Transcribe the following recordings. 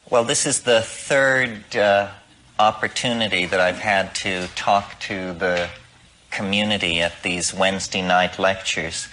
Well, this is the third opportunity that I've had to talk to the community at these Wednesday night lectures.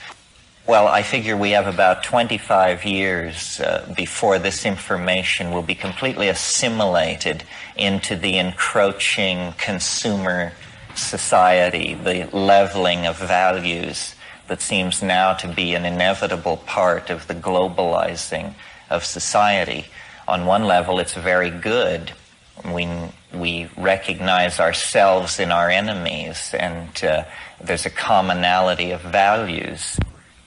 Well, I figure we have about 25 years before this information will be completely assimilated into the encroaching consumer society, the leveling of values that seems now to be an inevitable part of the globalizing of society. On one level, it's very good. We recognize ourselves in our enemies, and there's a commonality of values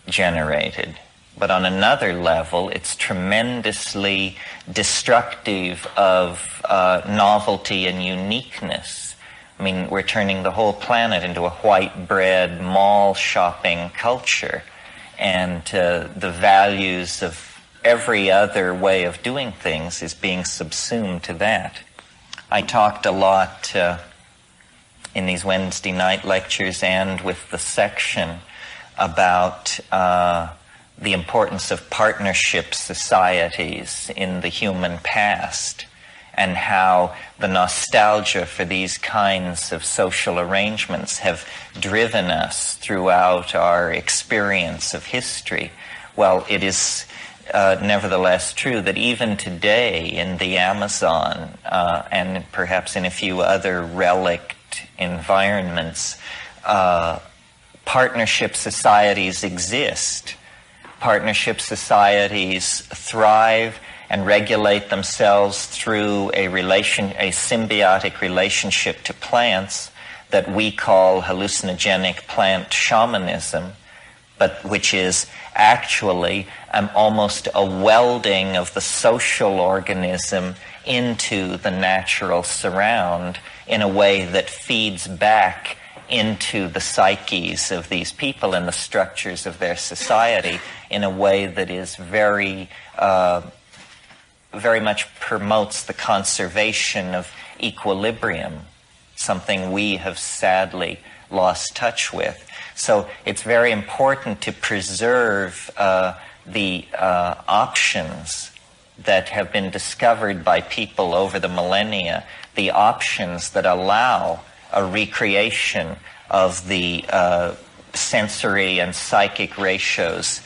generated. But on another level, it's tremendously destructive of novelty and uniqueness. I mean, we're turning the whole planet into a white bread mall shopping culture, and the values of every other way of doing things is being subsumed to that. I talked a lot in these Wednesday night lectures and with the section about the importance of partnership societies in the human past, and how the nostalgia for these kinds of social arrangements have driven us throughout our experience of history. Well, it is nevertheless true that even today in the Amazon and perhaps in a few other relict environments, partnership societies exist. Partnership societies thrive and regulate themselves through a symbiotic relationship to plants that we call hallucinogenic plant shamanism, but which is actually almost a welding of the social organism into the natural surround in a way that feeds back into the psyches of these people and the structures of their society in a way that is very much promotes the conservation of equilibrium, something we have sadly lost touch with. So it's very important to preserve the options that have been discovered by people over the millennia, the options that allow a recreation of the sensory and psychic ratios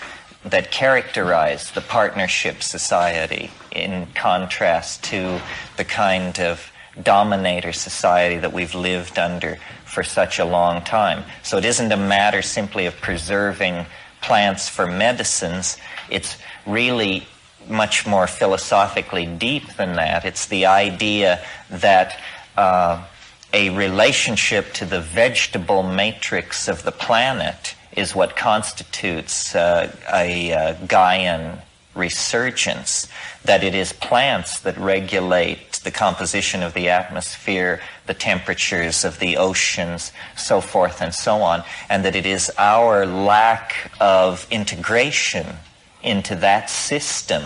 that characterize the partnership society, in contrast to the kind of dominator society that we've lived under for such a long time. So it isn't a matter simply of preserving plants for medicines. It's really much more philosophically deep than that. It's the idea that a relationship to the vegetable matrix of the planet is what constitutes a Gaian resurgence, that it is plants that regulate the composition of the atmosphere, the temperatures of the oceans, so forth and so on, and that it is our lack of integration into that system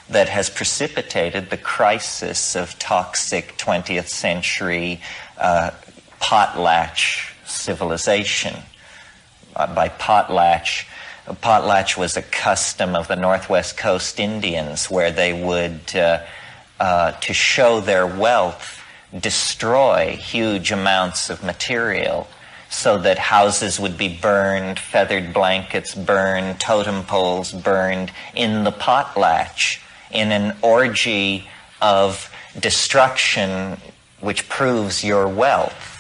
that has precipitated the crisis of toxic 20th century potlatch civilization. By potlatch was a custom of the Northwest Coast Indians, where they would, to show their wealth, destroy huge amounts of material so that houses would be burned, feathered blankets burned, totem poles burned in the potlatch, in an orgy of destruction which proves your wealth.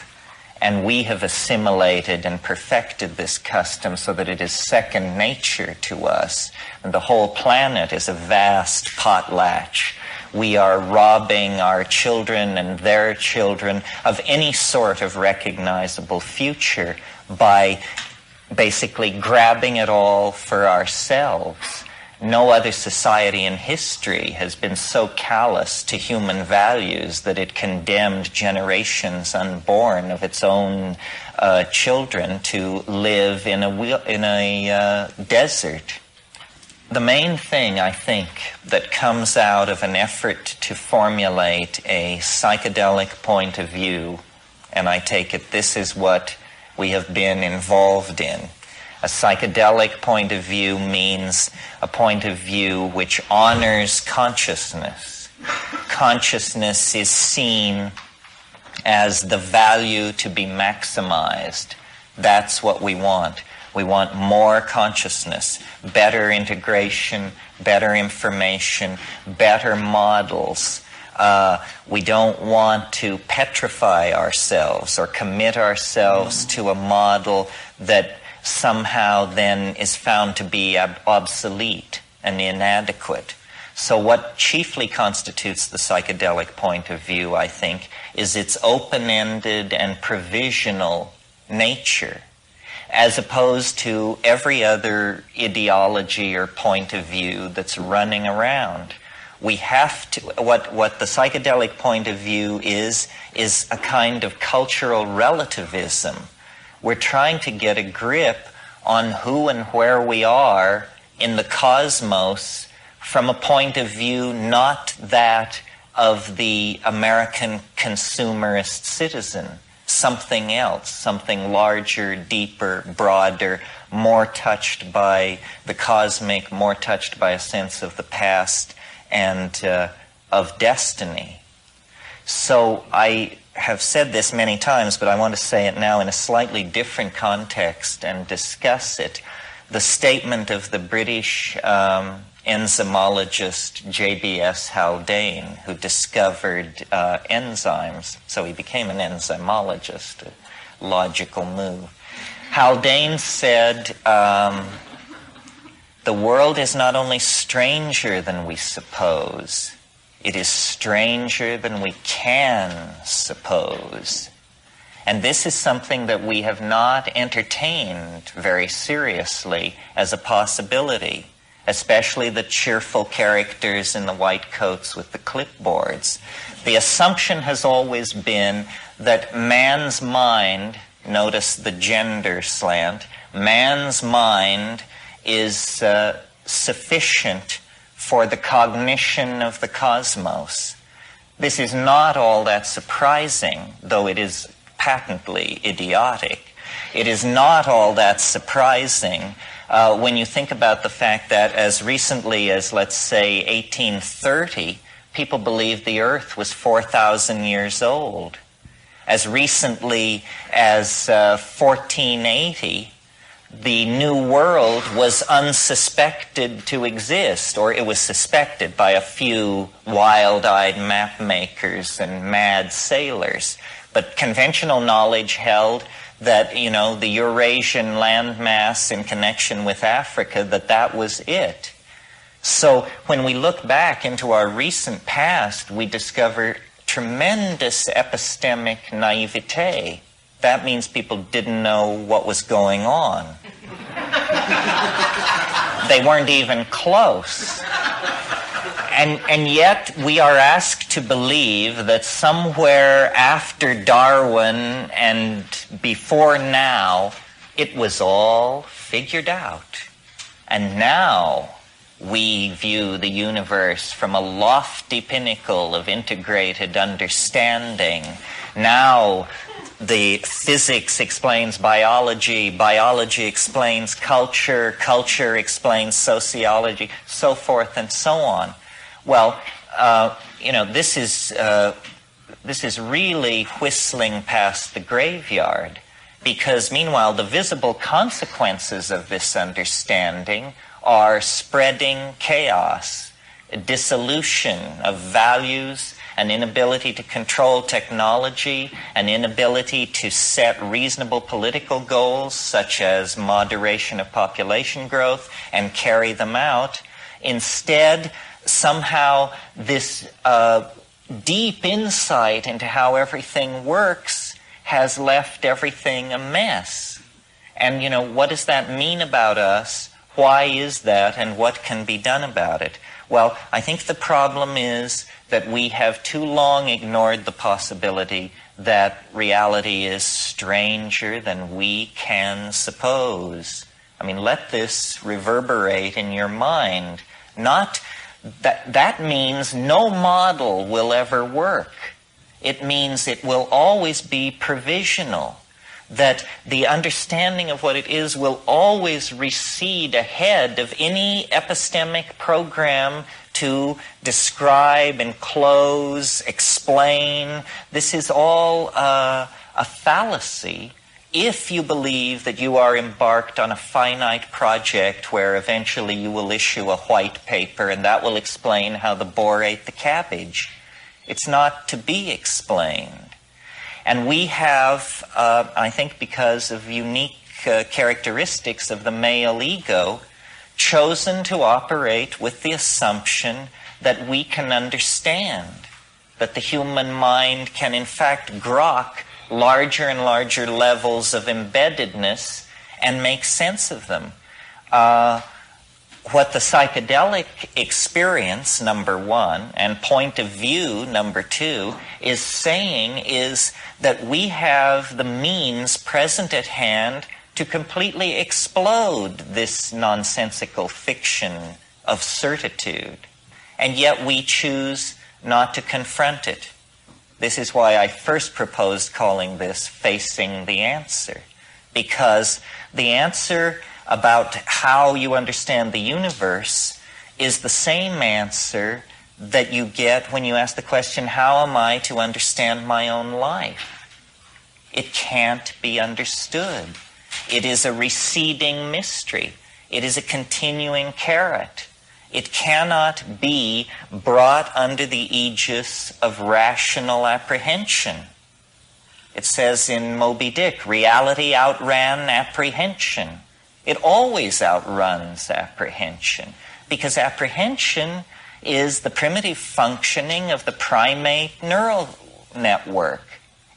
And we have assimilated and perfected this custom so that it is second nature to us. And the whole planet is a vast potlatch. We are robbing our children and their children of any sort of recognizable future by basically grabbing it all for ourselves. No other society in history has been so callous to human values that it condemned generations unborn of its own children to live in a desert. The main thing, I think, that comes out of an effort to formulate a psychedelic point of view, and I take it this is what we have been involved in. A psychedelic point of view means a point of view which honors consciousness. consciousness is seen as the value to be maximized. That's what we want. We want more consciousness, better integration, better information, better models. We don't want to petrify ourselves or commit ourselves to a model that somehow then is found to be obsolete and inadequate. So what chiefly constitutes the psychedelic point of view, I think, is its open-ended and provisional nature, as opposed to every other ideology or point of view that's running around. We have to, what the psychedelic point of view is a kind of cultural relativism. We're trying to get a grip on who and where we are in the cosmos from a point of view not that of the American consumerist citizen, something else, something larger, deeper, broader, more touched by the cosmic, more touched by a sense of the past and of destiny. So I have said this many times, but I want to say it now in a slightly different context and discuss it. The statement of the British enzymologist J.B.S. Haldane, who discovered enzymes. So he became an enzymologist, a logical move. Haldane said, the world is not only stranger than we suppose, it is stranger than we can suppose. And this is something that we have not entertained very seriously as a possibility, especially the cheerful characters in the white coats with the clipboards. The assumption has always been that man's mind, notice the gender slant, man's mind is sufficient for the cognition of the cosmos. This is not all that surprising, though it is patently idiotic. It is not all that surprising when you think about the fact that as recently as, let's say, 1830, people believed the Earth was 4,000 years old. As recently as 1480, the New World was unsuspected to exist, or it was suspected by a few wild-eyed map makers and mad sailors. But conventional knowledge held that, you know, the Eurasian landmass in connection with Africa, that was it. So when we look back into our recent past, we discover tremendous epistemic naivete. That means people didn't know what was going on. They weren't even close. And yet we are asked to believe that somewhere after Darwin and before now, it was all figured out. And now we view the universe from a lofty pinnacle of integrated understanding. Now the physics explains biology, biology explains culture, culture explains sociology, so forth and so on. Well, you know, this is really whistling past the graveyard, because meanwhile the visible consequences of this understanding are spreading chaos, dissolution of values, an inability to control technology, an inability to set reasonable political goals such as moderation of population growth and carry them out. Instead, somehow this deep insight into how everything works has left everything a mess. And, you know, what does that mean about us? Why is that, and what can be done about it? Well, I think the problem is that we have too long ignored the possibility that reality is stranger than we can suppose. I mean, let this reverberate in your mind. Not that means no model will ever work. It means it will always be provisional. That the understanding of what it is will always recede ahead of any epistemic program to describe, enclose, explain. This is all a fallacy if you believe that you are embarked on a finite project where eventually you will issue a white paper and that will explain how the boar ate the cabbage. It's not to be explained. And we have, I think because of unique characteristics of the male ego, chosen to operate with the assumption that we can understand, that the human mind can in fact grok larger and larger levels of embeddedness and make sense of them. What the psychedelic experience, number one, and point of view, number two, is saying is that we have the means present at hand to completely explode this nonsensical fiction of certitude. And yet we choose not to confront it. This is why I first proposed calling this Facing the Answer, because the answer about how you understand the universe is the same answer that you get when you ask the question, how am I to understand my own life? It can't be understood. It is a receding mystery. It is a continuing carrot. It cannot be brought under the aegis of rational apprehension. It says in Moby Dick, reality outran apprehension. It always outruns apprehension, because apprehension is the primitive functioning of the primate neural network.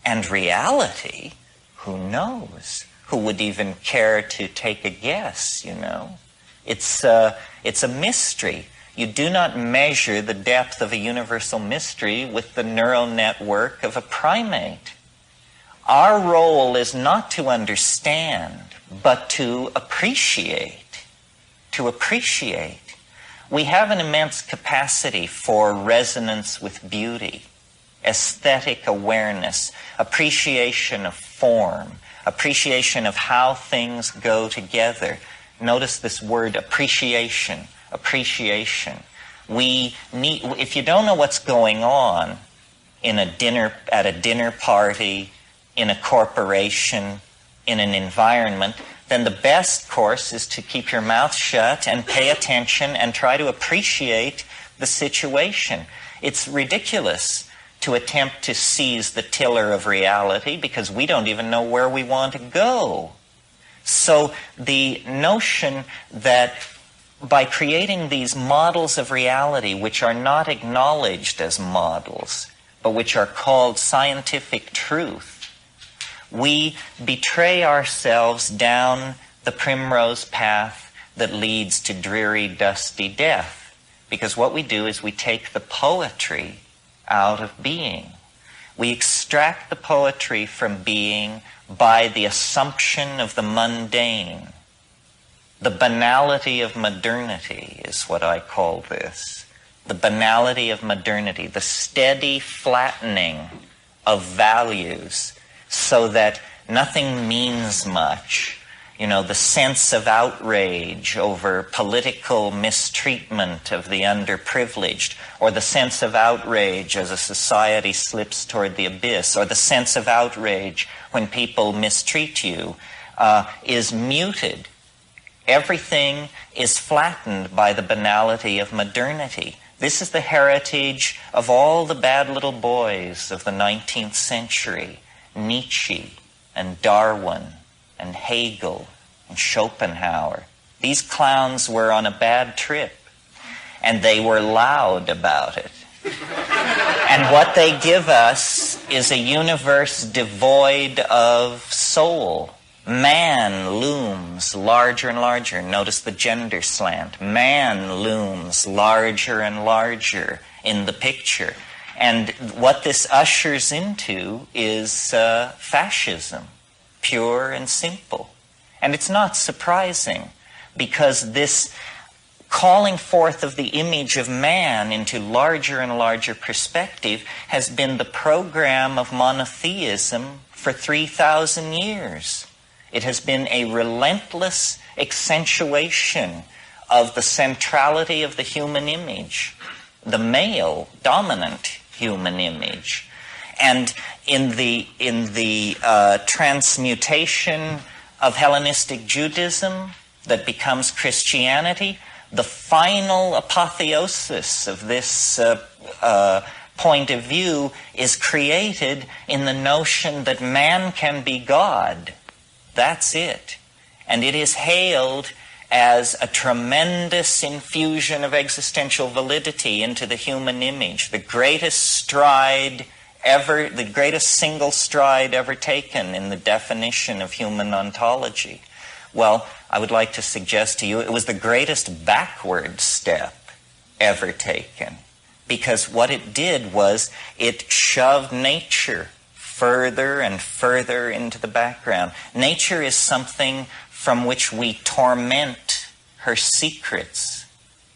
And reality, who knows? Who would even care to take a guess, you know? It's a mystery. You do not measure the depth of a universal mystery with the neural network of a primate. Our role is not to understand, but to appreciate. To appreciate. We have an immense capacity for resonance with beauty, aesthetic awareness, appreciation of form, appreciation of how things go together. Notice this word appreciation, appreciation. If you don't know what's going on at a dinner party, in a corporation, in an environment, then the best course is to keep your mouth shut and pay attention and try to appreciate the situation. It's ridiculous to attempt to seize the tiller of reality because we don't even know where we want to go. So the notion that by creating these models of reality which are not acknowledged as models, but which are called scientific truth, we betray ourselves down the primrose path that leads to dreary, dusty death. Because what we do is we take the poetry out of being. We extract the poetry from being by the assumption of the mundane. The banality of modernity is what I call this. The banality of modernity, the steady flattening of values so that nothing means much. You know, the sense of outrage over political mistreatment of the underprivileged, or the sense of outrage as a society slips toward the abyss, or the sense of outrage when people mistreat you, is muted. Everything is flattened by the banality of modernity. This is the heritage of all the bad little boys of the 19th century. Nietzsche and Darwin and Hegel and Schopenhauer. These clowns were on a bad trip, and they were loud about it. And what they give us is a universe devoid of soul. Man looms larger and larger. Notice the gender slant. Man looms larger and larger in the picture. And what this ushers into is fascism, pure and simple. And it's not surprising, because this calling forth of the image of man into larger and larger perspective has been the program of monotheism for 3,000 years. It has been a relentless accentuation of the centrality of the human image, the male dominant human image. And in the transmutation of Hellenistic Judaism that becomes Christianity, the final apotheosis of this point of view is created in the notion that man can be God. That's it. And it is hailed as a tremendous infusion of existential validity into the human image, the greatest stride ever, the greatest single stride ever taken in the definition of human ontology. Well, I would like to suggest to you it was the greatest backward step ever taken, because what it did was it shoved nature further and further into the background. Nature is something from which we torment her secrets.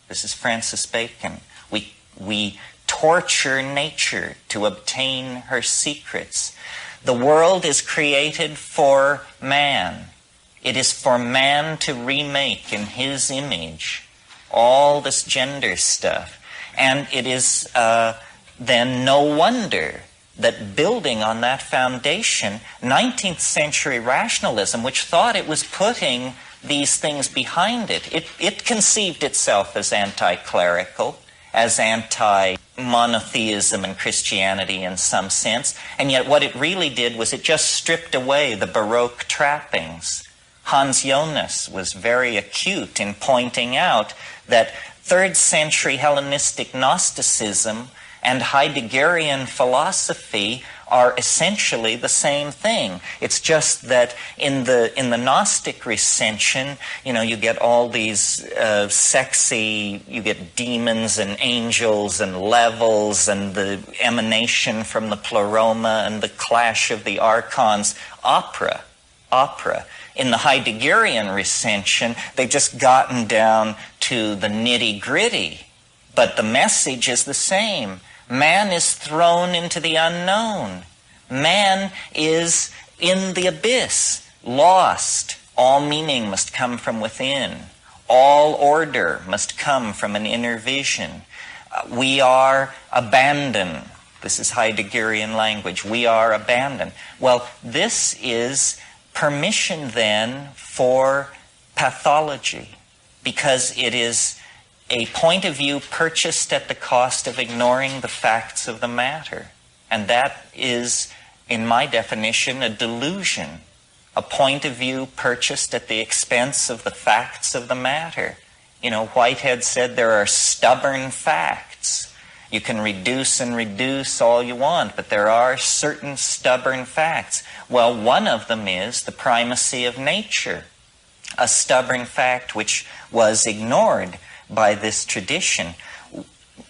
This is Francis Bacon. We torture nature to obtain her secrets. The world is created for man. It is for man to remake in his image all this gender stuff. And it is then no wonder that building on that foundation, 19th century rationalism, which thought it was putting these things behind it, it conceived itself as anti-clerical, as anti-monotheism and Christianity in some sense, and yet what it really did was it just stripped away the Baroque trappings. Hans Jonas was very acute in pointing out that 3rd century Hellenistic Gnosticism and Heideggerian philosophy are essentially the same thing. It's just that in the Gnostic recension, you get all these sexy, you get demons and angels and levels and the emanation from the pleroma and the clash of the archons. Opera. In the Heideggerian recension, they've just gotten down to the nitty-gritty, but the message is the same. Man is thrown into the unknown. Man is in the abyss, lost. All meaning must come from within. All order must come from an inner vision. We are abandoned. This is Heideggerian language. We are abandoned. Well, this is permission then for pathology, because it is a point of view purchased at the cost of ignoring the facts of the matter. And that is, in my definition, a delusion. A point of view purchased at the expense of the facts of the matter. Whitehead said there are stubborn facts. You can reduce and reduce all you want, but there are certain stubborn facts. Well, one of them is the primacy of nature, a stubborn fact which was ignored by this tradition.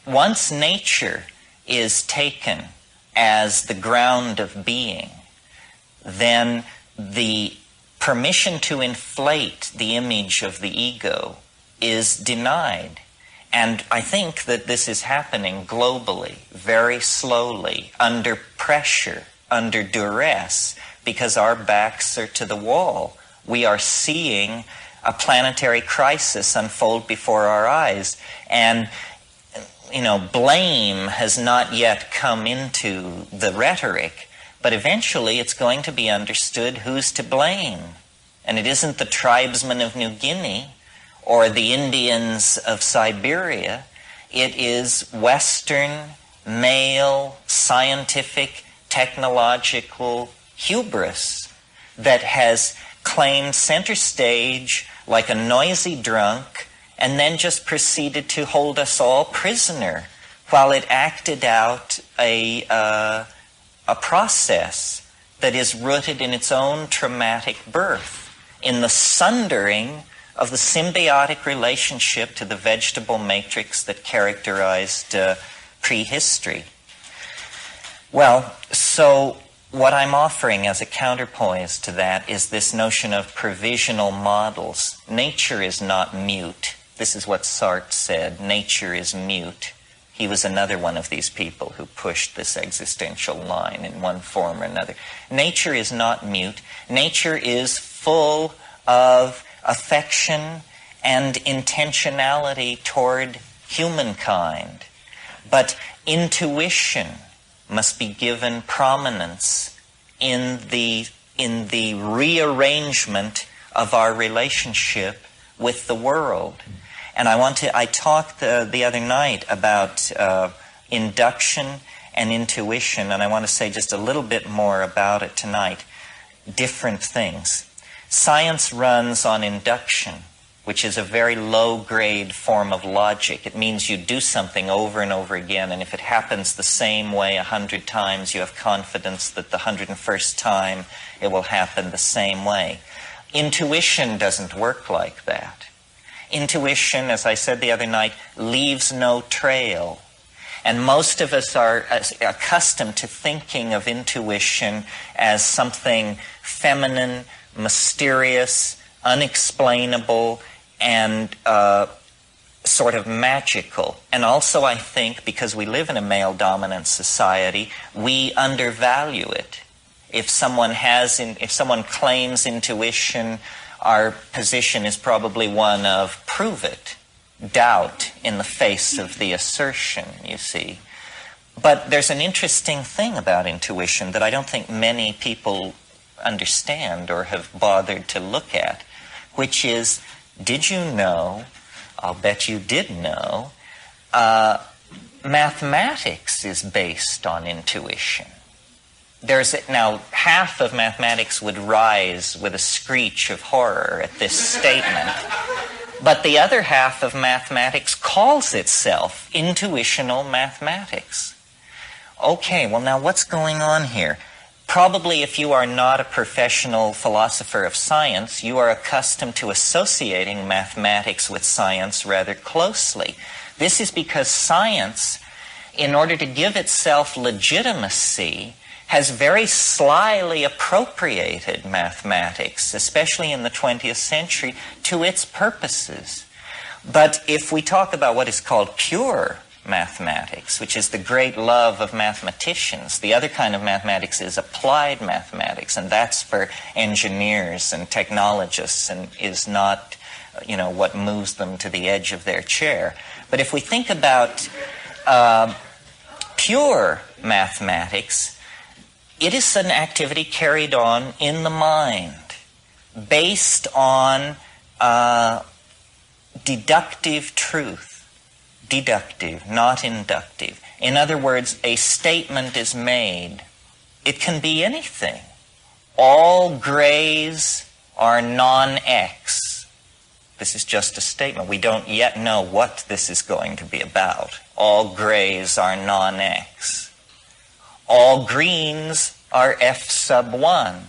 Once nature is taken as the ground of being, then the permission to inflate the image of the ego is denied. And I think that this is happening globally, very slowly, under pressure, under duress, because our backs are to the wall. We are seeing a planetary crisis unfold before our eyes. And, blame has not yet come into the rhetoric, but eventually it's going to be understood who's to blame. And it isn't the tribesmen of New Guinea or the Indians of Siberia. It is Western, male, scientific, technological hubris that has claimed center stage like a noisy drunk and then just proceeded to hold us all prisoner while it acted out a process that is rooted in its own traumatic birth, in the sundering of the symbiotic relationship to the vegetable matrix that characterized prehistory. Well, so what I'm offering as a counterpoise to that is this notion of provisional models. Nature is not mute. This is what Sartre said. Nature is mute. He was another one of these people who pushed this existential line in one form or another. Nature is not mute. Nature is full of affection and intentionality toward humankind. But intuition must be given prominence in the rearrangement of our relationship with the world. And I talked the other night about induction and intuition, and I want to say just a little bit more about it tonight. Different things. Science runs on induction, which is a very low-grade form of logic. It means you do something over and over again, and if it happens the same way 100 times, you have confidence that the 101st time it will happen the same way. Intuition doesn't work like that. Intuition, as I said the other night, leaves no trail. And most of us are accustomed to thinking of intuition as something feminine, mysterious, unexplainable, and sort of magical. And also, I think, because we live in a male-dominant society, we undervalue it. If someone claims intuition, our position is probably one of prove it, doubt in the face of the assertion, you see. But there's an interesting thing about intuition that I don't think many people understand or have bothered to look at, which is, did you know, I'll bet you did know, mathematics is based on intuition. Now, half of mathematics would rise with a screech of horror at this statement, but the other half of mathematics calls itself intuitional mathematics. Okay, well now what's going on here? Probably if you are not a professional philosopher of science, you are accustomed to associating mathematics with science rather closely. This is because science, in order to give itself legitimacy, has very slyly appropriated mathematics, especially in the 20th century, to its purposes. But if we talk about what is called pure mathematics, which is the great love of mathematicians, the other kind of mathematics is applied mathematics, and that's for engineers and technologists and is not, what moves them to the edge of their chair. But if we think about pure mathematics, it is an activity carried on in the mind, based on deductive truth. Deductive, not inductive. In other words, a statement is made. It can be anything. All grays are non-X. This is just a statement. We don't yet know what this is going to be about. All grays are non-X. All greens are F sub 1.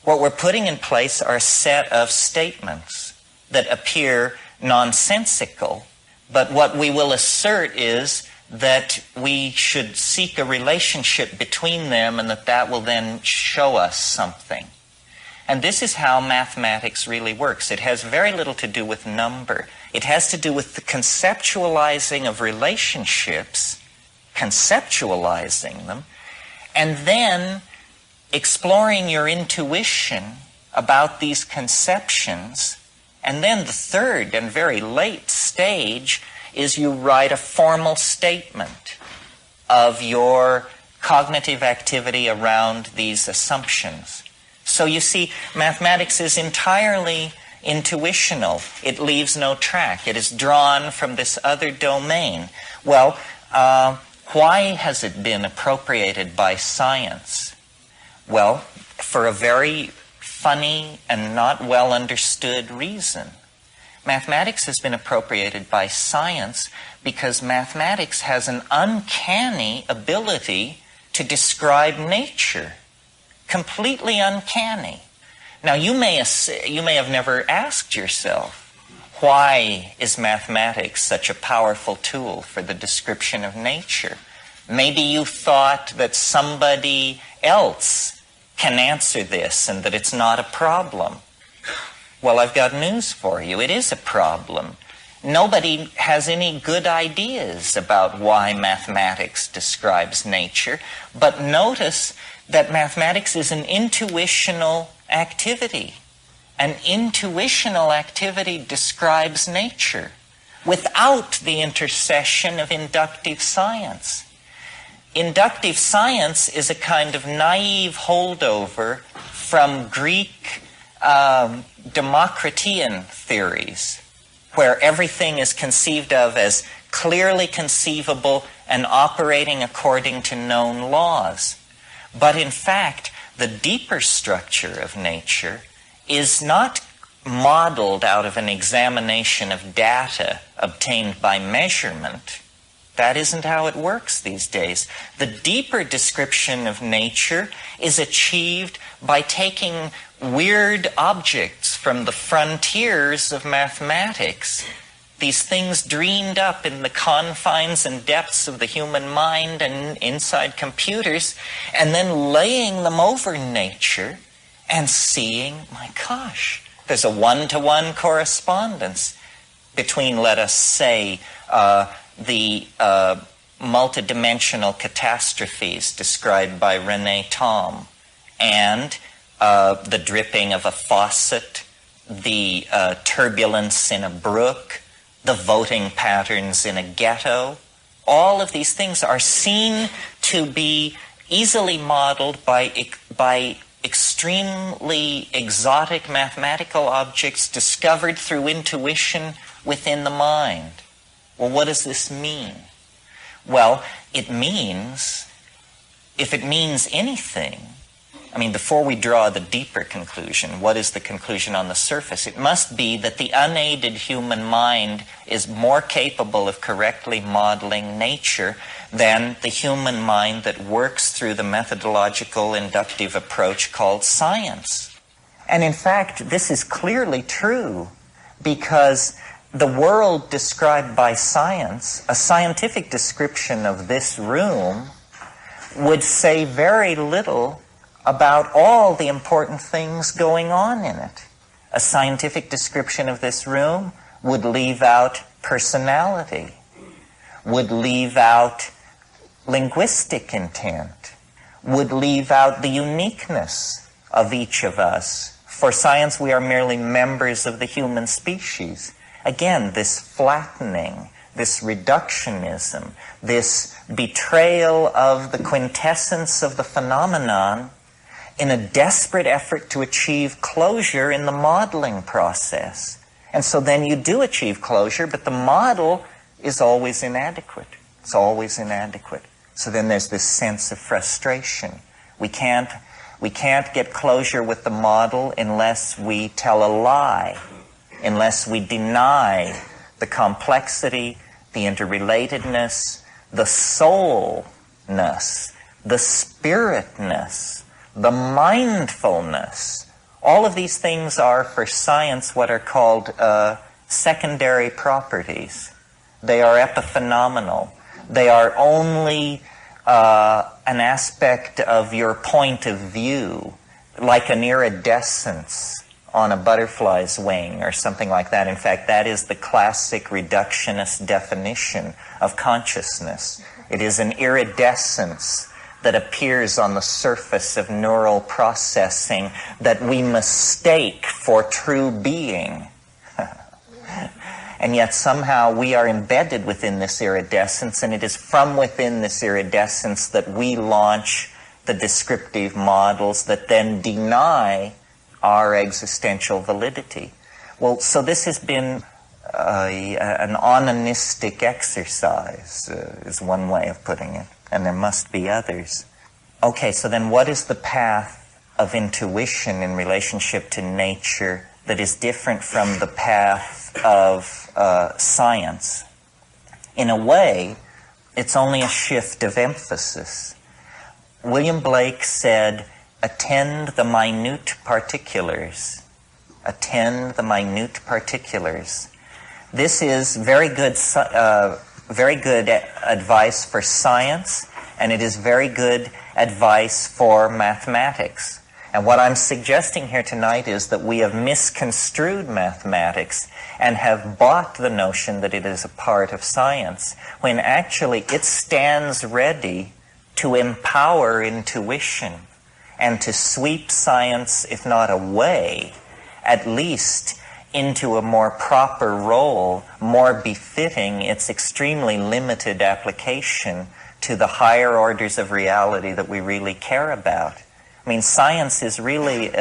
What we're putting in place are a set of statements that appear nonsensical, but what we will assert is that we should seek a relationship between them and that will then show us something. And this is how mathematics really works. It has very little to do with number. It has to do with the conceptualizing of relationships, conceptualizing them, and then exploring your intuition about these conceptions. And then the third and very late stage is you write a formal statement of your cognitive activity around these assumptions. So you see, mathematics is entirely intuitional. It leaves no track. It is drawn from this other domain. Well, why has it been appropriated by science? Well, for a very funny and not well understood reason. Mathematics has been appropriated by science because mathematics has an uncanny ability to describe nature. Completely uncanny. Now, you may have never asked yourself, why is mathematics such a powerful tool for the description of nature? Maybe you thought that somebody else can answer this and that it's not a problem. Well, I've got news for you. It is a problem. Nobody has any good ideas about why mathematics describes nature, but notice that mathematics is an intuitional activity. An intuitional activity describes nature without the intercession of inductive science. Inductive science is a kind of naive holdover from Greek Democritean theories, where everything is conceived of as clearly conceivable and operating according to known laws. But in fact, the deeper structure of nature is not modeled out of an examination of data obtained by measurement. That isn't how it works these days. The deeper description of nature is achieved by taking weird objects from the frontiers of mathematics, these things dreamed up in the confines and depths of the human mind and inside computers, and then laying them over nature and seeing, my gosh, there's a one-to-one correspondence between, let us say, the multidimensional catastrophes described by René Thom, and the dripping of a faucet, the turbulence in a brook, the voting patterns in a ghetto. All of these things are seen to be easily modeled by extremely exotic mathematical objects discovered through intuition within the mind. Well, what does this mean? Well, it means, if it means anything, I mean, before we draw the deeper conclusion, what is the conclusion on the surface? It must be that the unaided human mind is more capable of correctly modeling nature than the human mind that works through the methodological inductive approach called science. And in fact, this is clearly true because the world described by science, a scientific description of this room, would say very little about all the important things going on in it. A scientific description of this room would leave out personality, would leave out linguistic intent, would leave out the uniqueness of each of us. For science, we are merely members of the human species. Again, this flattening, this reductionism, this betrayal of the quintessence of the phenomenon in a desperate effort to achieve closure in the modeling process. And so then you do achieve closure, but the model is always inadequate. It's always inadequate. So then there's this sense of frustration. We can't get closure with the model unless we tell a lie, unless we deny the complexity, the interrelatedness, the soulness, the spiritness, the mindfulness. All of these things are, for science, what are called secondary properties. They are epiphenomenal. They are only an aspect of your point of view, like an iridescence on a butterfly's wing or something like that. In fact, that is the classic reductionist definition of consciousness. It is an iridescence that appears on the surface of neural processing that we mistake for true being. And yet somehow we are embedded within this iridescence, and it is from within this iridescence that we launch the descriptive models that then deny our existential validity. Well, so this has been an onanistic exercise, is one way of putting it, and there must be others. Okay, so then what is the path of intuition in relationship to nature that is different from the path of science? In a way, it's only a shift of emphasis. William Blake said, attend the minute particulars. Attend the minute particulars. This is very good advice for science, and it is very good advice for mathematics. And what I'm suggesting here tonight is that we have misconstrued mathematics and have bought the notion that it is a part of science, when actually it stands ready to empower intuition and to sweep science, if not away, at least into a more proper role, more befitting its extremely limited application to the higher orders of reality that we really care about. I mean, science is really,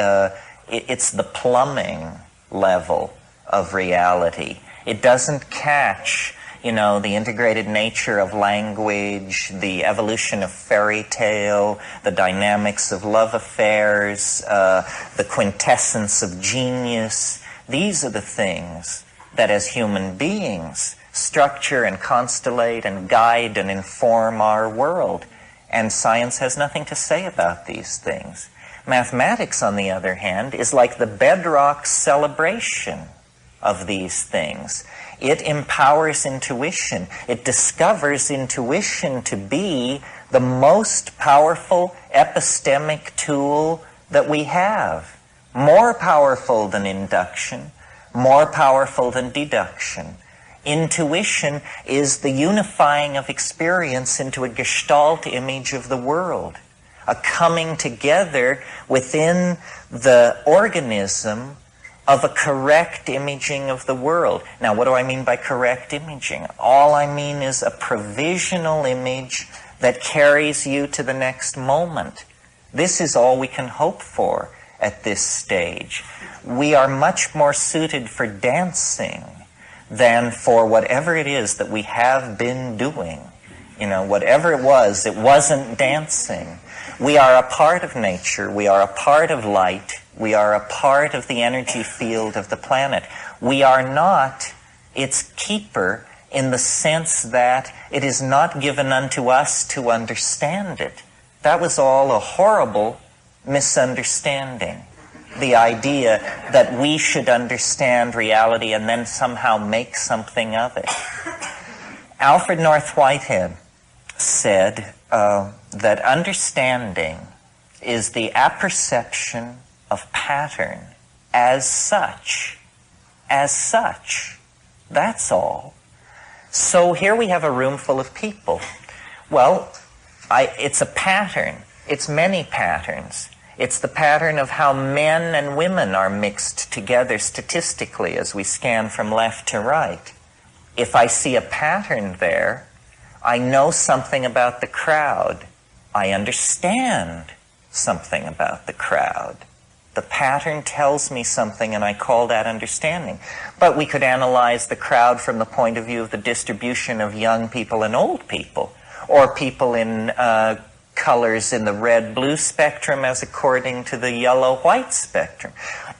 it's the plumbing level of reality. It doesn't catch, the integrated nature of language, the evolution of fairy tale, the dynamics of love affairs, the quintessence of genius. These are the things that as human beings structure and constellate and guide and inform our world. And science has nothing to say about these things. Mathematics, on the other hand, is like the bedrock celebration of these things. It empowers intuition. It discovers intuition to be the most powerful epistemic tool that we have. More powerful than induction, more powerful than deduction. Intuition is the unifying of experience into a gestalt image of the world, a coming together within the organism of a correct imaging of the world. Now, what do I mean by correct imaging? All I mean is a provisional image that carries you to the next moment. This is all we can hope for at this stage. We are much more suited for dancing than for whatever it is that we have been doing. Whatever it wasn't dancing. We are a part of nature. We are a part of light. We are a part of the energy field of the planet. We are not its keeper in the sense that it is not given unto us to understand it. That was all a horrible misunderstanding. The idea that we should understand reality and then somehow make something of it. Alfred North Whitehead said that understanding is the apperception of pattern as such. As such. That's all. So here we have a room full of people. Well, it's a pattern. It's many patterns. It's the pattern of how men and women are mixed together statistically as we scan from left to right. If I see a pattern there, I know something about the crowd. I understand something about the crowd. The pattern tells me something, and I call that understanding. But we could analyze the crowd from the point of view of the distribution of young people and old people, or people in colors in the red-blue spectrum as according to the yellow-white spectrum.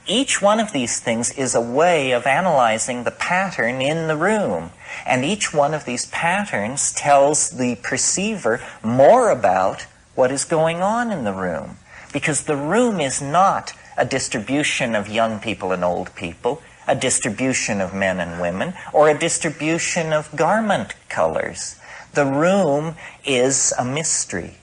Each one of these things is a way of analyzing the pattern in the room. And each one of these patterns tells the perceiver more about what is going on in the room. Because the room is not a distribution of young people and old people, a distribution of men and women, or a distribution of garment colors. The room is a mystery,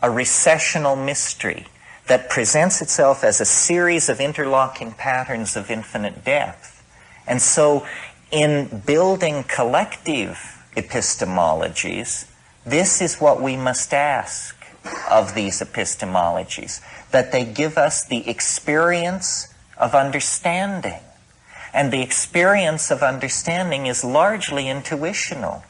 a recessional mystery that presents itself as a series of interlocking patterns of infinite depth. And so in building collective epistemologies, this is what we must ask of these epistemologies, that they give us the experience of understanding. And the experience of understanding is largely intuitional.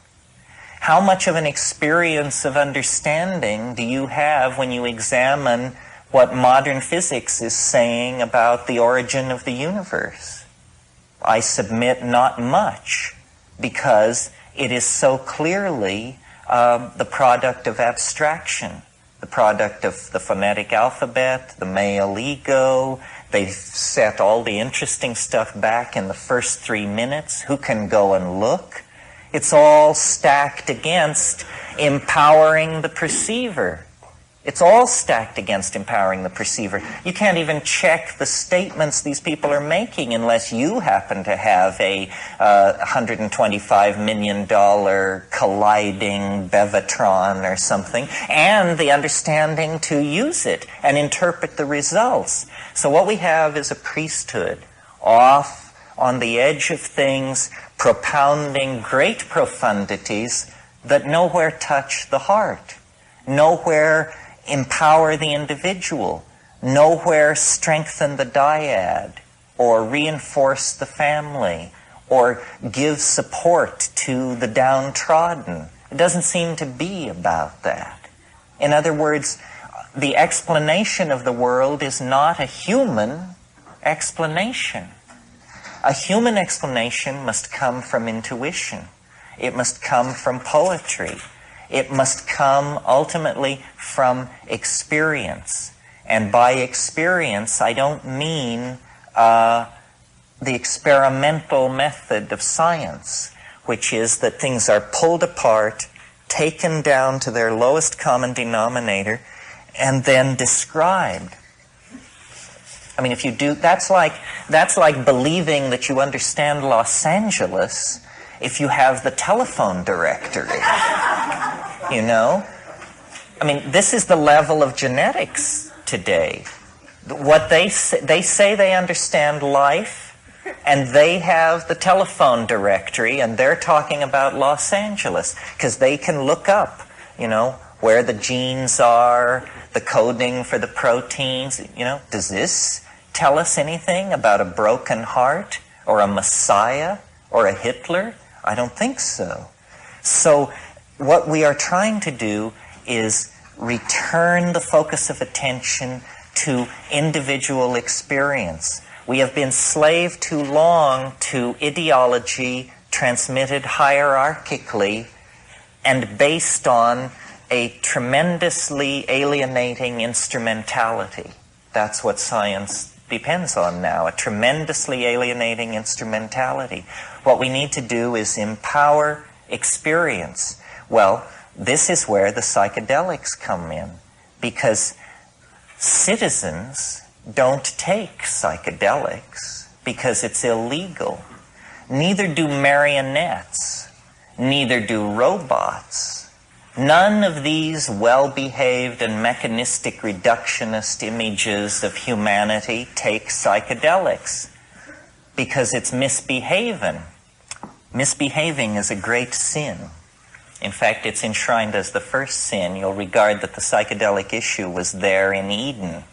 How much of an experience of understanding do you have when you examine what modern physics is saying about the origin of the universe? I submit not much, because it is so clearly the product of abstraction, the product of the phonetic alphabet, the male ego. They've set all the interesting stuff back in the first 3 minutes. Who can go and look? It's all stacked against empowering the perceiver. It's all stacked against empowering the perceiver. You can't even check the statements these people are making unless you happen to have a $125 million colliding Bevatron or something, and the understanding to use it and interpret the results. So what we have is a priesthood off on the edge of things, propounding great profundities that nowhere touch the heart, nowhere empower the individual, nowhere strengthen the dyad or reinforce the family, or give support to the downtrodden. It doesn't seem to be about that. In other words, the explanation of the world is not a human explanation. A human explanation must come from intuition. It must come from poetry. It must come ultimately from experience. And by experience, I don't mean the experimental method of science, which is that things are pulled apart, taken down to their lowest common denominator, and then described. I mean, if you do, that's like believing that you understand Los Angeles if you have the telephone directory. You know? I mean, this is the level of genetics today. What they say they understand life, and they have the telephone directory, and they're talking about Los Angeles because they can look up, you know, where the genes are, the coding for the proteins. You know, does this tell us anything about a broken heart or a Messiah or a Hitler? I don't think so. So what we are trying to do is return the focus of attention to individual experience. We have been slave too long to ideology transmitted hierarchically and based on a tremendously alienating instrumentality. That's what science depends on now, a tremendously alienating instrumentality. What we need to do is empower experience. Well, this is where the psychedelics come in, because citizens don't take psychedelics because it's illegal. Neither do marionettes, neither do robots. None of these well-behaved and mechanistic reductionist images of humanity take psychedelics because it's misbehaving. Misbehaving is a great sin. In fact, it's enshrined as the first sin. You'll regard that the psychedelic issue was there in Eden,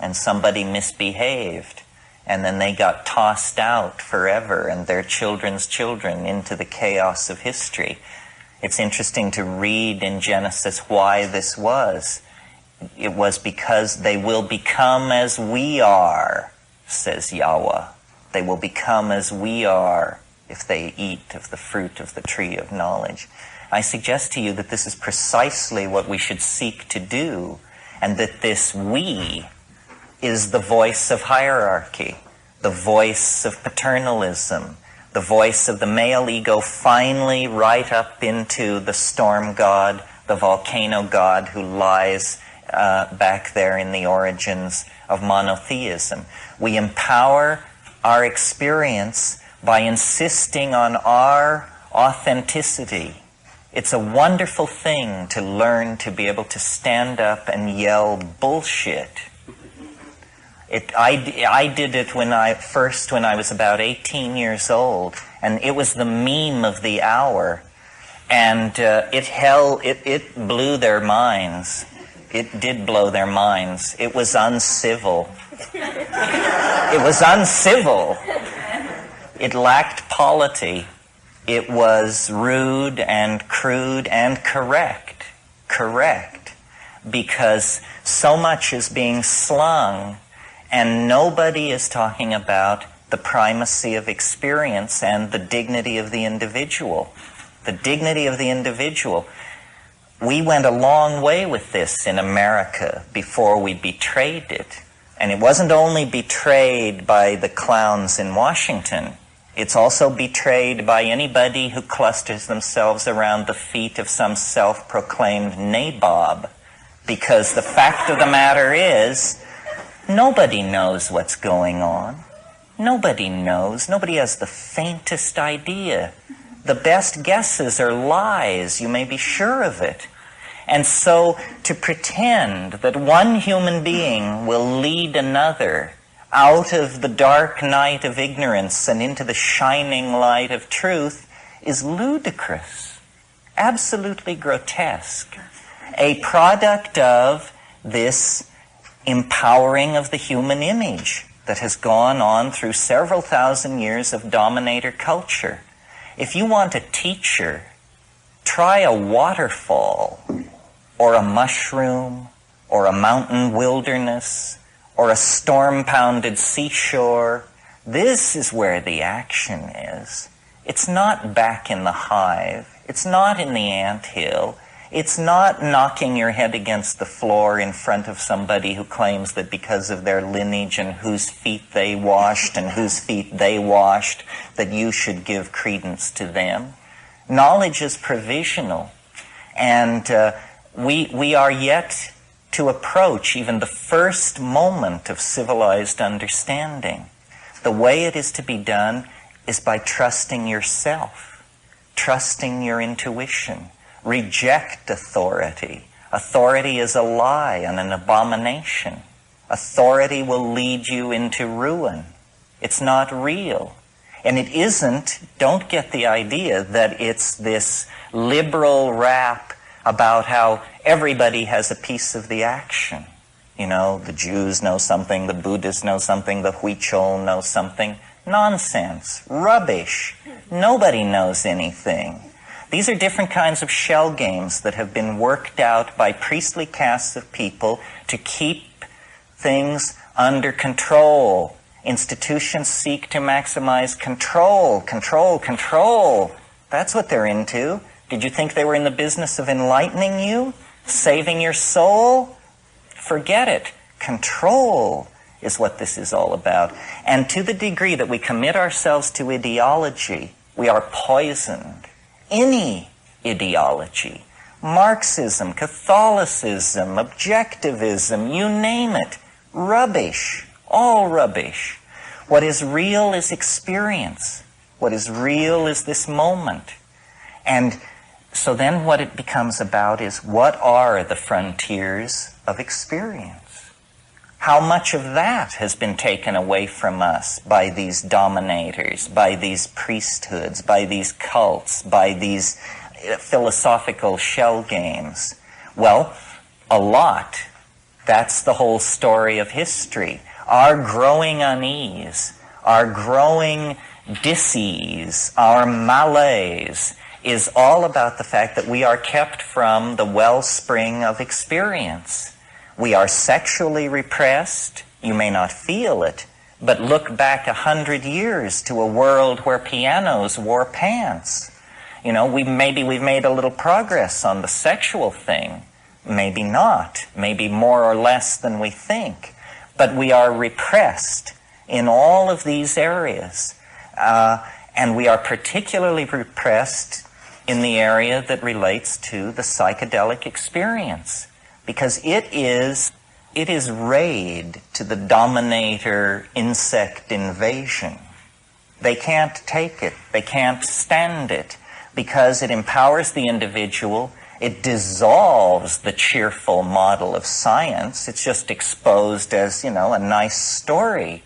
and somebody misbehaved, and then they got tossed out forever, and their children's children into the chaos of history. It's interesting to read in Genesis why this was. It was because they will become as we are, says Yahweh. They will become as we are if they eat of the fruit of the tree of knowledge. I suggest to you that this is precisely what we should seek to do, and that this we is the voice of hierarchy, the voice of paternalism, the voice of the male ego finally right up into the storm god, the volcano god who lies back there in the origins of monotheism. We empower our experience by insisting on our authenticity. It's a wonderful thing to learn to be able to stand up and yell bullshit. I did it when I was about 18 years old, and it was the meme of the hour, and it blew their minds. It did blow their minds. It was uncivil. It was uncivil. It lacked polity. It was rude and crude and correct. Correct. Because so much is being slung, and nobody is talking about the primacy of experience and the dignity of the individual. The dignity of the individual. We went a long way with this in America before we betrayed it. And it wasn't only betrayed by the clowns in Washington. It's also betrayed by anybody who clusters themselves around the feet of some self-proclaimed nabob. Because the fact of the matter is, nobody knows what's going on. Nobody knows. Nobody has the faintest idea. The best guesses are lies. You may be sure of it. And so to pretend that one human being will lead another out of the dark night of ignorance and into the shining light of truth is ludicrous, absolutely grotesque, a product of this empowering of the human image, that has gone on through several thousand years of dominator culture. If you want a teacher, try a waterfall, or a mushroom, or a mountain wilderness, or a storm-pounded seashore. This is where the action is. It's not back in the hive. It's not in the anthill. It's not knocking your head against the floor in front of somebody who claims that because of their lineage and whose feet they washed and whose feet they washed, that you should give credence to them. Knowledge is provisional, and we are yet to approach even the first moment of civilized understanding. The way it is to be done is by trusting yourself, trusting your intuition. Reject authority. Authority is a lie and an abomination. Authority will lead you into ruin. It's not real. And it isn't, don't get the idea that it's this liberal rap about how everybody has a piece of the action. You know, the Jews know something, the Buddhists know something, the Huichol know something. Nonsense. Rubbish. Nobody knows anything. These are different kinds of shell games that have been worked out by priestly castes of people to keep things under control. Institutions seek to maximize control, control, control. That's what they're into. Did you think they were in the business of enlightening you? Saving your soul? Forget it. Control is what this is all about. And to the degree that we commit ourselves to ideology, we are poisoned. Any ideology, Marxism, Catholicism, objectivism, you name it, rubbish, all rubbish. What is real is experience. What is real is this moment. And so then what it becomes about is, what are the frontiers of experience? How much of that has been taken away from us by these dominators, by these priesthoods, by these cults, by these philosophical shell games? Well, a lot. That's the whole story of history. Our growing unease, our growing dis-ease, our malaise is all about the fact that we are kept from the wellspring of experience. We are sexually repressed. You may not feel it, but look back 100 years to a world where pianos wore pants. You know, maybe we've made a little progress on the sexual thing. Maybe not. Maybe more or less than we think. But we are repressed in all of these areas. And we are particularly repressed in the area that relates to the psychedelic experience. Because it is raid to the dominator insect invasion. They can't take it. They can't stand it because it empowers the individual. It dissolves the cheerful model of science. It's just exposed as, you know, a nice story.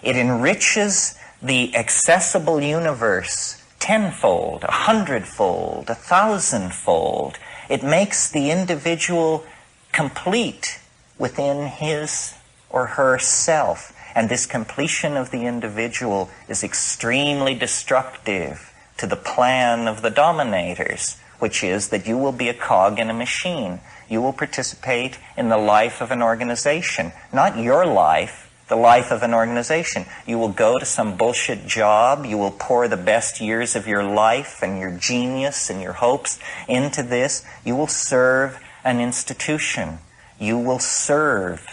It enriches the accessible universe tenfold, 100-fold, 1,000-fold. It makes the individual complete within his or her self. And this completion of the individual is extremely destructive to the plan of the dominators, which is that you will be a cog in a machine. You will participate in the life of an organization. Not your life, the life of an organization. You will go to some bullshit job. You will pour the best years of your life and your genius and your hopes into this. You will serve an institution. You will serve.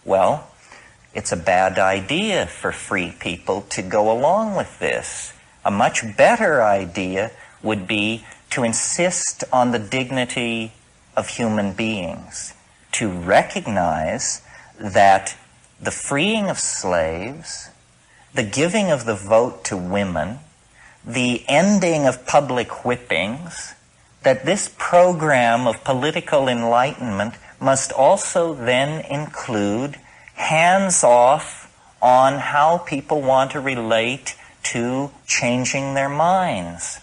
Well, it's a bad idea for free people to go along with this. A much better idea would be to insist on the dignity of human beings, to recognize that the freeing of slaves, the giving of the vote to women, the ending of public whippings, that this program of political enlightenment must also then include hands-off on how people want to relate to changing their minds.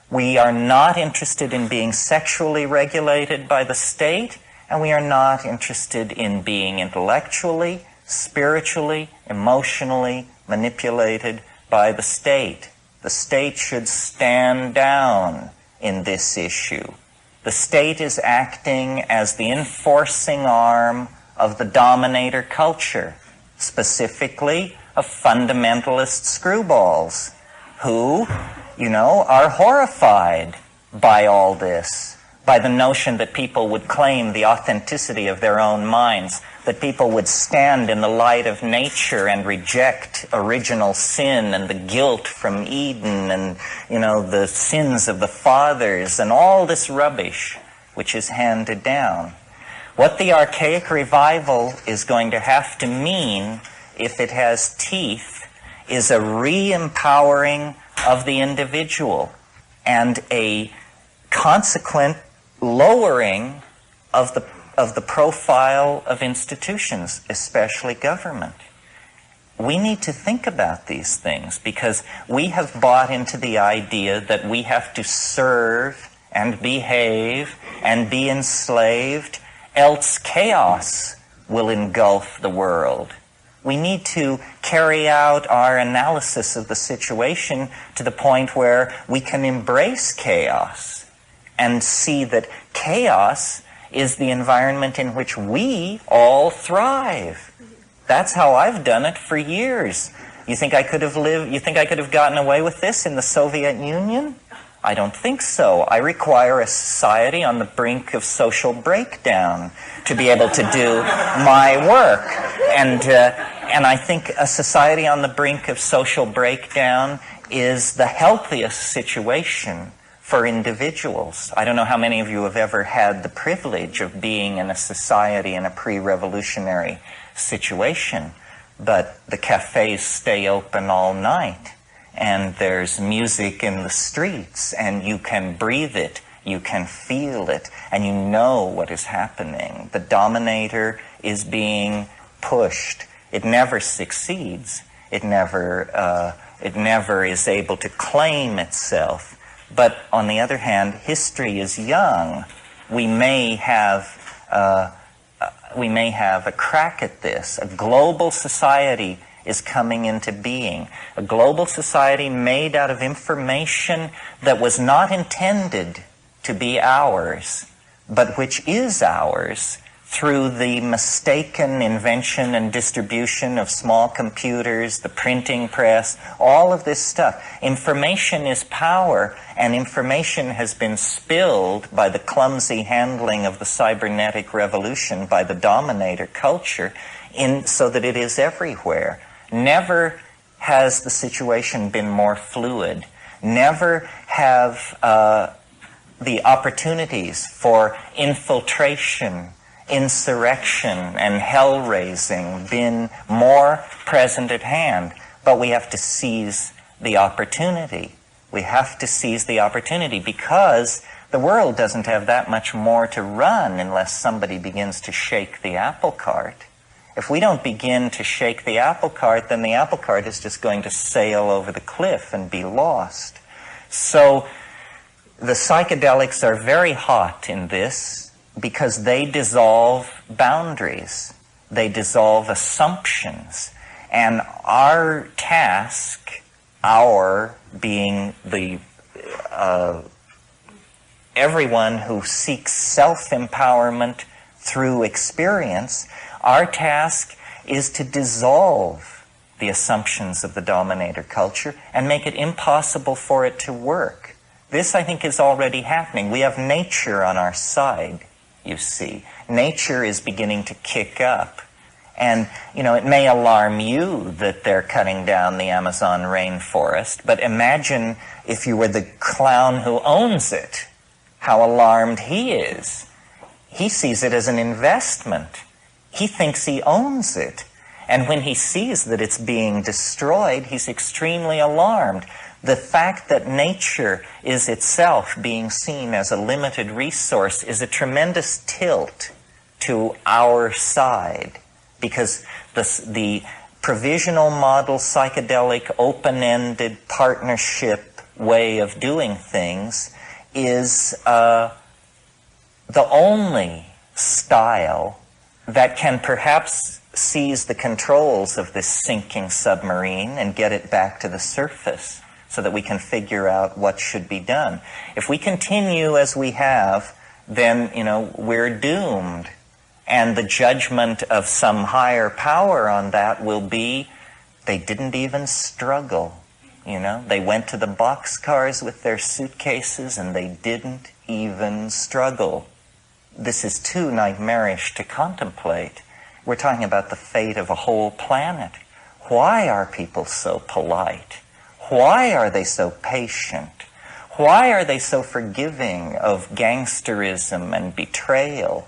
We are not interested in being sexually regulated by the state, and we are not interested in being intellectually, spiritually, emotionally manipulated by the state. The state should stand down in this issue. The state is acting as the enforcing arm of the dominator culture, specifically of fundamentalist screwballs who, are horrified by all this, by the notion that people would claim the authenticity of their own minds, that people would stand in the light of nature and reject original sin and the guilt from Eden and, the sins of the fathers and all this rubbish which is handed down. What the archaic revival is going to have to mean, if it has teeth, is a re-empowering of the individual and a consequent lowering of the profile of institutions, especially government. We need to think about these things because we have bought into the idea that we have to serve and behave and be enslaved, else chaos will engulf the world. We need to carry out our analysis of the situation to the point where we can embrace chaos and see that chaos is the environment in which we all thrive. That's how I've done it for years. You think I could have gotten away with this in the Soviet Union? I don't think so. I require a society on the brink of social breakdown to be able to do my work. And I think a society on the brink of social breakdown is the healthiest situation for individuals. I don't know how many of you have ever had the privilege of being in a society in a pre-revolutionary situation, but the cafes stay open all night, and there's music in the streets, and you can breathe it, you can feel it, and you know what is happening. The dominator is being pushed. It never succeeds. It never is able to claim itself. But on the other hand, history is young. We may have a crack at this. A global society is coming into being. A global society made out of information that was not intended to be ours, but which is ours through the mistaken invention and distribution of small computers, the printing press, all of this stuff. Information is power, and information has been spilled by the clumsy handling of the cybernetic revolution by the dominator culture so that it is everywhere. Never has the situation been more fluid. Never have the opportunities for infiltration, insurrection, and hell-raising been more present at hand. But we have to seize the opportunity. We have to seize the opportunity because the world doesn't have that much more to run unless somebody begins to shake the apple cart. If we don't begin to shake the apple cart, then the apple cart is just going to sail over the cliff and be lost. So the psychedelics are very hot in this because they dissolve boundaries. They dissolve assumptions. And our task, our being the everyone who seeks self-empowerment through experience, our task is to dissolve the assumptions of the dominator culture and make it impossible for it to work. This, I think, is already happening. We have nature on our side, you see. Nature is beginning to kick up. And, it may alarm you that they're cutting down the Amazon rainforest, but imagine if you were the clown who owns it, how alarmed he is. He sees it as an investment. He thinks he owns it. And when he sees that it's being destroyed, he's extremely alarmed. The fact that nature is itself being seen as a limited resource is a tremendous tilt to our side, because the provisional model, psychedelic, open-ended partnership way of doing things is the only style that can perhaps seize the controls of this sinking submarine and get it back to the surface so that we can figure out what should be done. If we continue as we have, then, we're doomed. And the judgment of some higher power on that will be, they didn't even struggle. They went to the boxcars with their suitcases and they didn't even struggle. This is too nightmarish to contemplate. We're talking about the fate of a whole planet. Why are people so polite? Why are they so patient? Why are they so forgiving of gangsterism and betrayal?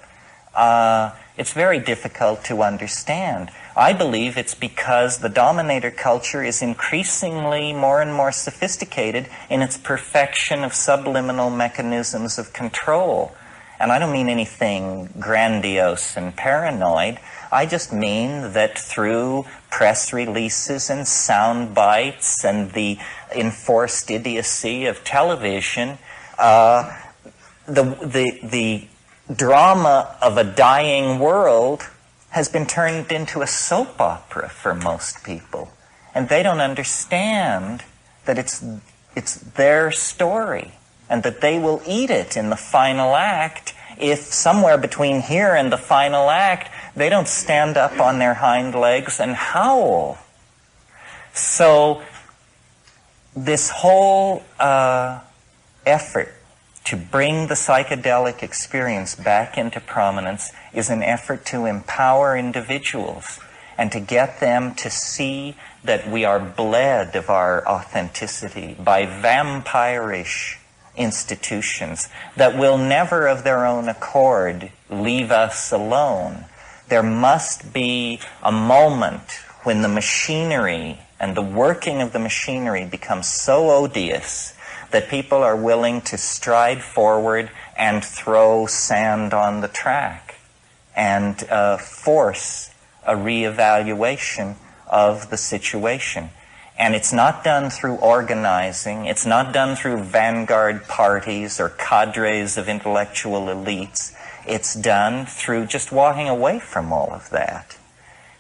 It's very difficult to understand. I believe it's because the dominator culture is increasingly more and more sophisticated in its perfection of subliminal mechanisms of control. And I don't mean anything grandiose and paranoid. I just mean that through press releases and sound bites and the enforced idiocy of television, the drama of a dying world has been turned into a soap opera for most people. And they don't understand that it's their story and that they will eat it in the final act if somewhere between here and the final act they don't stand up on their hind legs and howl. So this whole effort to bring the psychedelic experience back into prominence is an effort to empower individuals and to get them to see that we are bled of our authenticity by vampirish institutions that will never of their own accord leave us alone. There must be a moment when the machinery and the working of the machinery becomes so odious that people are willing to stride forward and throw sand on the track and force a reevaluation of the situation. And it's not done through organizing. It's not done through vanguard parties or cadres of intellectual elites. It's done through just walking away from all of that.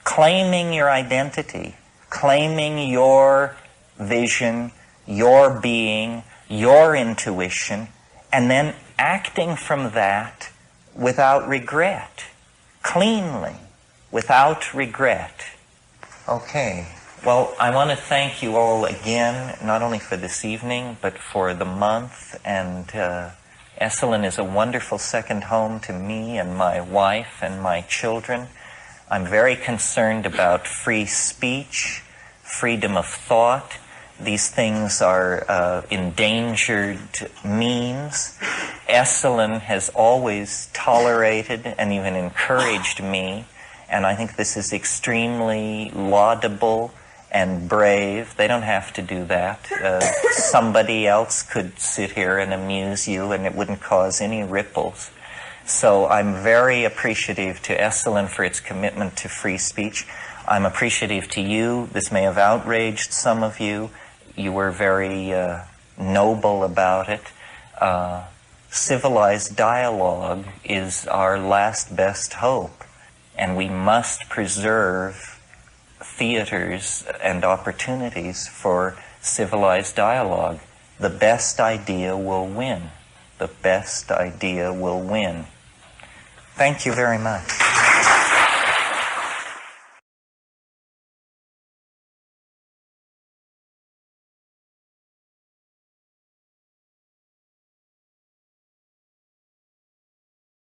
Claiming your identity, claiming your vision, your being, your intuition, and then acting from that without regret, cleanly, without regret. Okay. Well, I want to thank you all again, not only for this evening, but for the month. And Esalen is a wonderful second home to me and my wife and my children. I'm very concerned about free speech, freedom of thought. These things are endangered means. Esalen has always tolerated and even encouraged me, and I think this is extremely laudable and brave. They don't have to do that. Somebody else could sit here and amuse you and it wouldn't cause any ripples. So I'm very appreciative to Esalen for its commitment to free speech. I'm appreciative to you. This may have outraged some of you. You were very noble about it. Civilized dialogue is our last best hope, and we must preserve theaters and opportunities for civilized dialogue. The best idea will win. The best idea will win. Thank you very much.